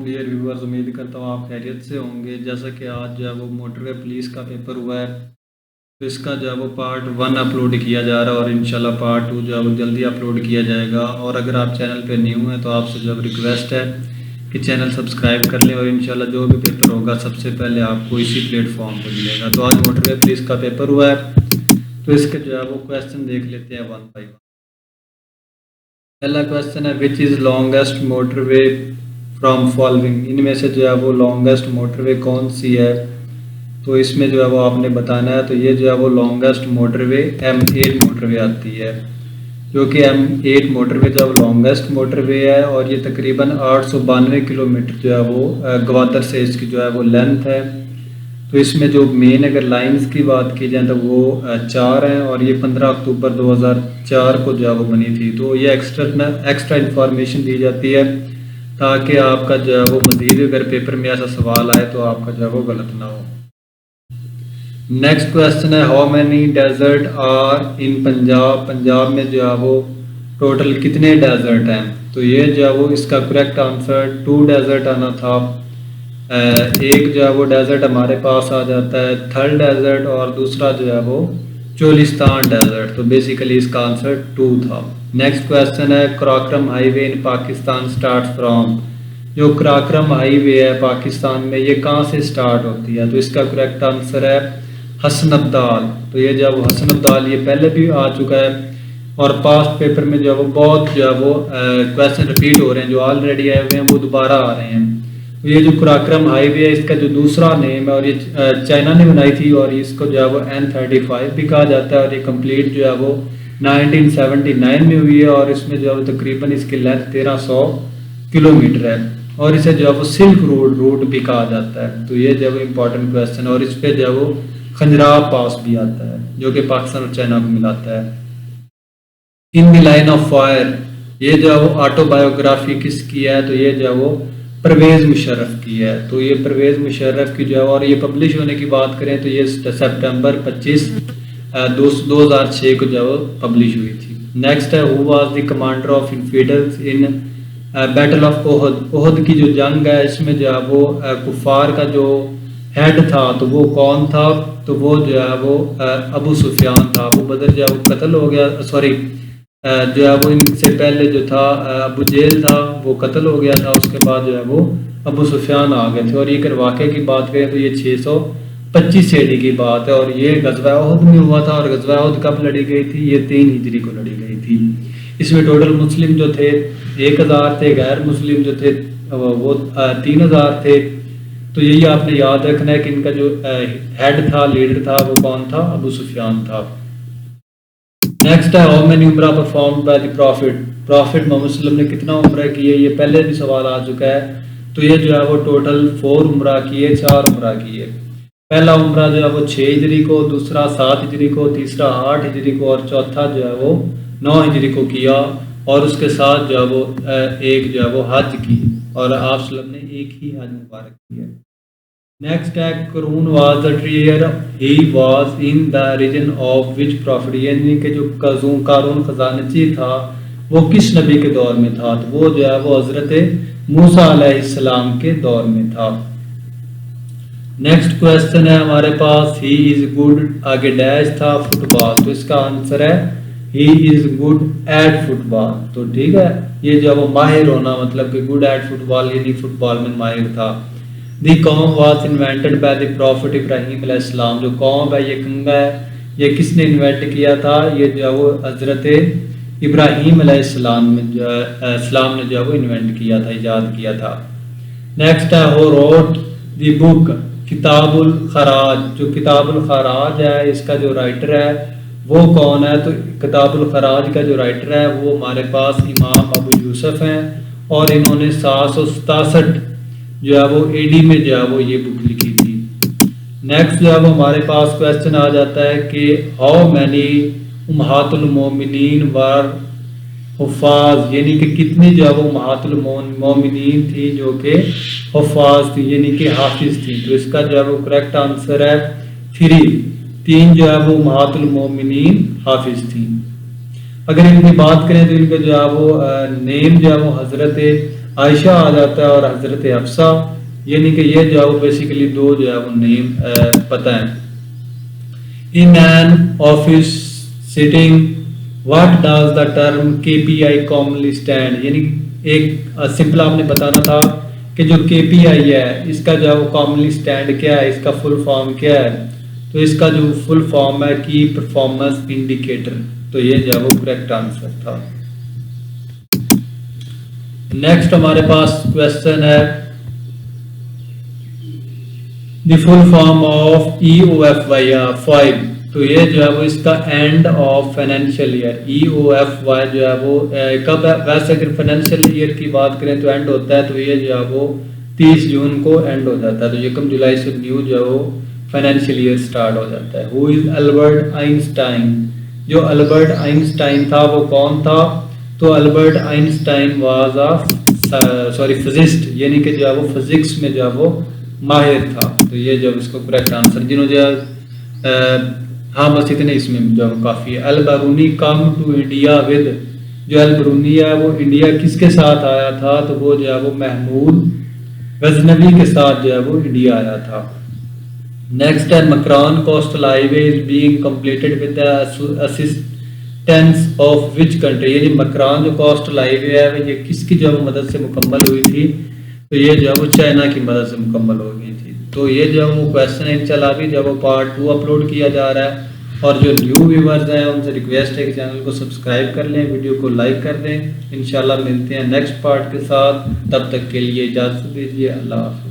Dear viewers, उम्मीद करता हूँ आप खैरियत से होंगे। जैसा कि आज जो है वो मोटरवे पुलिस का पेपर हुआ है, तो इसका जो है वो पार्ट 1 अपलोड किया जा रहा है और इंशाल्लाह पार्ट 2 जो है वो जल्दी अपलोड किया जाएगा। और अगर आप चैनल पे न्यू हैं तो आपसे जो रिक्वेस्ट है कि चैनल सब्सक्राइब कर लें और इंशाल्लाह जो भी पेपर होगा सबसे पहले आपको इसी प्लेटफॉर्म पर मिलेगा। तो आज मोटरवे पुलिस का पेपर हुआ है, तो इसके जो है वो क्वेश्चन देख लेते हैं वन बाई वन। पहला क्वेश्चन है, which is longest motorway from following. इनमें से जो है वो लॉन्गेस्ट मोटरवे कौन सी है, तो इसमें जो है वो आपने बताना है। तो ये जो है वो लॉन्गेस्ट मोटरवे M8 मोटरवे आती है, जो कि M8 मोटरवे जो है लॉन्गेस्ट मोटरवे है और ये तकरीबन 892 किलोमीटर जो है वो ग्वादर से इसकी जो है वो लेंथ है। तो इसमें जो मेन अगर लाइंस की बात की जाए तो वो 4 हैं और ये 15 अक्टूबर 2004 को जो है वो बनी थी। तो ये एक्स्ट्रा इंफॉर्मेशन दी जाती है ताकि आपका जो है वो मज़ीद अगर पेपर में ऐसा सवाल आए तो आपका जो है वो गलत ना हो। नेक्स्ट क्वेश्चन है, how many desert are in Punjab. Punjab में जो है वो टोटल कितने डेजर्ट हैं। तो ये जो है वो इसका करेक्ट आंसर 2 डेजर्ट आना था। एक जो है वो डेजर्ट हमारे पास आ जाता है थल डेजर्ट और दूसरा जो है वो चोलिस्तान डेजर्ट। तो बेसिकली इसका आंसर 2 था। नेक्स्ट क्वेश्चन है, Karakoram highway in Pakistan start from. जो कराक्रम हाईवे है पाकिस्तान में ये कहाँ से स्टार्ट होती है। तो इसका करेक्ट आंसर है हसन अब्दाल। तो ये जो है वो हसन अब्दाल ये पहले भी आ चुका है और पास्ट पेपर में जो है वो बहुत जो है वो क्वेश्चन रिपीट हो रहे हैं। जो ऑलरेडी आए हुए हैं वो दोबारा आ रहे हैं। तो ये जो कराक्रम हाईवे है इसका जो दूसरा नेम है और ये चाइना ने बनाई थी और इसको जो है वो N35 भी कहा जाता है और ये कंप्लीट जो है वो 1979 में हुई है और इसमें जो है वो तकरीबन इसकी लेंथ 1300 किलोमीटर है और इसे जो है वो सिल्क रोड रूट भी कहा जाता है। तो ये जो है वो इम्पोर्टेंट क्वेश्चन और इस पर जो है वो खंजराब पास भी आता है जो कि पाकिस्तान और चाइना को मिलाता है। In the line of fire, ये जो है वो ऑटोबायोग्राफी किसकी है। तो ये जो है वो परवेज़ मुशर्रफ की है। तो ये परवेज़ मुशर्रफ की जो है और ये पब्लिश होने की बात करें तो ये सितंबर 25 2006 को जो है पब्लिश हुई थी। नेक्स्ट है, who was the commander of infidels in battle of Uhud. Uhud की जो जंग है इसमें जो है वो कुफार का जो हेड था तो वो कौन था। तो वो जो है वो अबू सुफियान था। वो बदर जो है वो कत्ल हो गया, सॉरी जो है वो इनसे पहले जो था अबू जेल था वो कत्ल हो गया था। उसके बाद जो है वो अबू सुफियान आ गए थे और ये अगर वाक़े की बात करें तो ये 625 AD की बात है और ये गज़वा उहद में हुआ था। और गज़वा उहद कब लड़ी गई थी, ये 3 हिजरी को लड़ी गई थी। इसमें टोटल मुस्लिम जो थे 1000 थे, गैर मुस्लिम जो थे वो 3000 थे। तो यही आपने याद रखना है कि इनका जो हेड था, लीडर था, वो कौन था, अबू सुफियान था। नेक्स्ट है, हाउ मेनी उम्रा performed by the prophet. Prophet Muhammad सल्लल्लाहु अलैहि वसल्लम ने कितना उम्रा किए, ये पहले भी सवाल आ चुका है। तो ये जो है वो टोटल 4 उम्रा किए, 4 उम्रा किए। पहला उम्रा जो है वो 6 हिजरी को, दूसरा 7 हिजरी को, तीसरा 8 हिजरी को और चौथा जो है वो 9 हिजरी को किया और उसके साथ जो है वो एक जो है वो हज की और आप सल्लल्लाहु अलैहि वसल्लम ने एक ही हज मुबारक किया। नेक्स्ट है, Qarun was the trier he was in the region of which prophet. यानी कि जो कारून खजानची था वो किस नबी के दौर में था। तो वो जो है वो हजरत मूसा अलैहिस्सलाम के दौर में था। नेक्स्ट क्वेश्चन है हमारे पास, ही इज गुड, आगे डैश था फुटबॉल। तो इसका आंसर है he is good at football. तो ठीक है, ये जो है वो माहिर होना मतलब कि गुड एट फुटबॉल यानी फुटबॉल में माहिर था। दी कौम was invented by the profit Ibrahim अलैहिस्सलाम। जो कौम है ये कंगा है, ये किसने इन्वेंट किया था। ये जो है वो हजरत इब्राहिम अलैहिस्सलाम ने जो है वो इन्वेंट किया था, ईजाद किया था। नेक्स्ट है, हु रोट द बुक किताबुल खराज। जो किताबुल खराज है इसका जो राइटर है वो कौन है। तो किताबुल खराज का जो राइटर है वो हमारे पास इमाम अबू यूसुफ हैं और इन्होंने 767 जो है वो AD में जो है वो ये बुक लिखी थी। नेक्स्ट जो है वो हमारे पास क्वेश्चन आ जाता है कि हाउ मैनी उम्महातुल मोमिनीन वर हुफ़ाज़। यानी कि कितनी जो है वो उम्महातुल मोमिनीन थी जो कि हुफ़ाज़ थी यानी कि हाफिज थी। तो इसका जो है वो करेक्ट आंसर है 3 जो है वो उम्महातुल मोमिनीन हाफिज थी। अगर इनकी बात करें तो इनका जो है वो नेम जो है वो हजरत आयशा आ जाता है और हजरत हफ्सा, यानी कि ये जो है वो बेसिकली दो जो है वो नेम पता है। In an office sitting what does the term KPI commonly stand, यानी एक सिंपल आपने बताना था कि जो KPI है इसका जो है वो कॉमनली स्टैंड क्या है, इसका फुल फॉर्म क्या है। तो इसका जो फुल फॉर्म है की परफॉर्मेंस इंडिकेटर, तो ये जो है वो करेक्ट आंसर था। नेक्स्ट हमारे पास क्वेश्चन है the full form of EOFY 5, तो ये जो है वो इसका end of financial year. EOFY जो है वो कब है, वैसे अगर फाइनेंशियल ईयर की बात करें तो एंड होता है, तो ये जो है वो 30 जून को एंड हो जाता है, तो 1 जुलाई से न्यू जो है वो फाइनेंशियल ईयर स्टार्ट हो जाता है। हु इज अल्बर्ट आइंस्टाइन, जो अल्बर्ट आइंस्टाइन था वो कौन था, तो अल्बर्ट आइंस्टाइन वाज फिजिस्ट, यानी कि जो है वो फिजिक्स में जो है वो माहिर था। तो ये जो इसको करेक्ट आंसर जिन्होंने जो हाँ बस इतने इसमें जो काफ़ी है। Al Biruni come to India with, जो अल बरूनी है वो इंडिया किसके साथ आया था, तो वो जो है वो महमूद गजनवी के साथ जो है वो इंडिया आया था। नेक्स्ट है Makran coastal highway is being completed with the assistance of which country, यानी मकरान जो कोस्टल हाईवे है ये किसकी जो है मदद से मुकम्मल हुई थी, तो ये जो है वो चाइना की मदद से मुकम्मल हो गई थी। तो ये जो वो क्वेश्चन है इंशाल्लाह भी जब वो पार्ट 2 अपलोड किया जा रहा है, और जो न्यू व्यूवर्स हैं उनसे रिक्वेस्ट है कि चैनल को सब्सक्राइब कर लें, वीडियो को लाइक कर दें। इंशाल्लाह मिलते हैं नेक्स्ट पार्ट के साथ, तब तक के लिए इजाज़त दीजिए, अल्लाह हाफ़िज़।